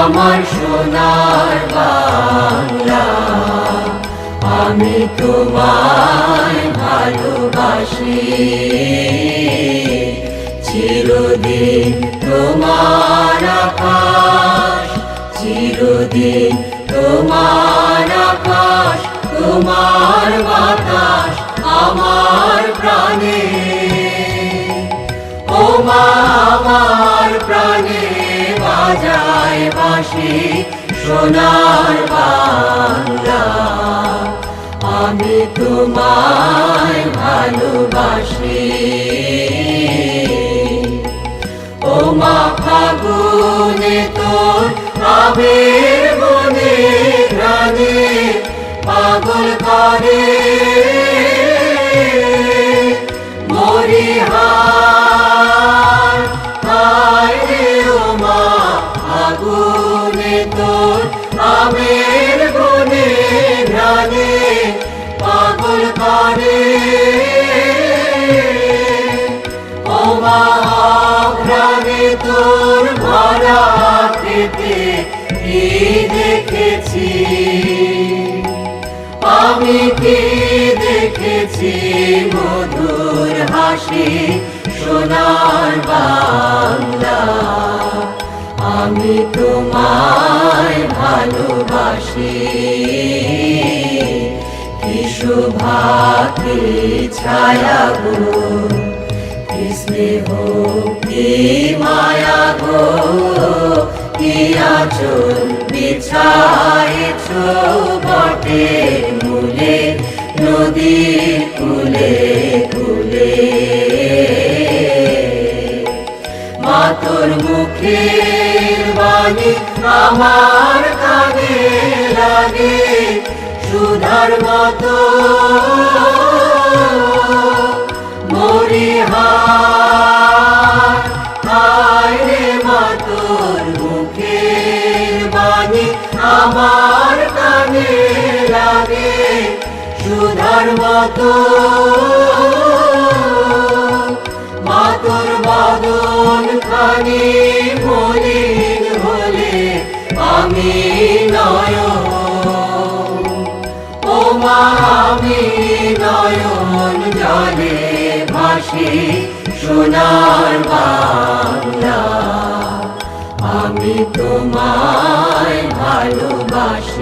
আমার সোনার বাংলা, আমি তোমায় ভালোবাসি। চিরদিন তোমার আকাশ, চিরদিন তোমার আকাশ, তোমার বাতাস আমার প্রাণে। ও মা আমার প্রাণে বাজায় বাঁশি সোনার বাংলা, আমি তোমায় ভালোবাসি। ও মা ফাগুনে তোর আবির বনে ঘ্রাণে পাগল করে মরিহার। হায় রে ও মা ফাগুনে তোর আবির বনে ঘ্রাণে পাগল করে। ও মা ঘ্রাণে তোর ভরা খেতে কি দেখেছি, আমি কি দেখেছি মধুর হাসি সোনার বাংলা, আমি তোমায় ভালোবাসি। কি শোভা কি ছায়া গো, কি স্নেহ কি মায়া গো, কি আঁচল বিছায়েছ বটের মূলে নদীর কূলে কূলে। মা তোর মুখের বাণী আমার কানে লাগে সুধার মতো মরিহার। হায় রে মা তোর মুখের বাণী আমার কানে লাগে সুধার মতো। মা তোর বদন খানি মলিন হলে আমি নয়ন, ও মা আমি নয়ন জলে ভাসি সোনার বাংলা, আমি তোমায় ভালোবাসি।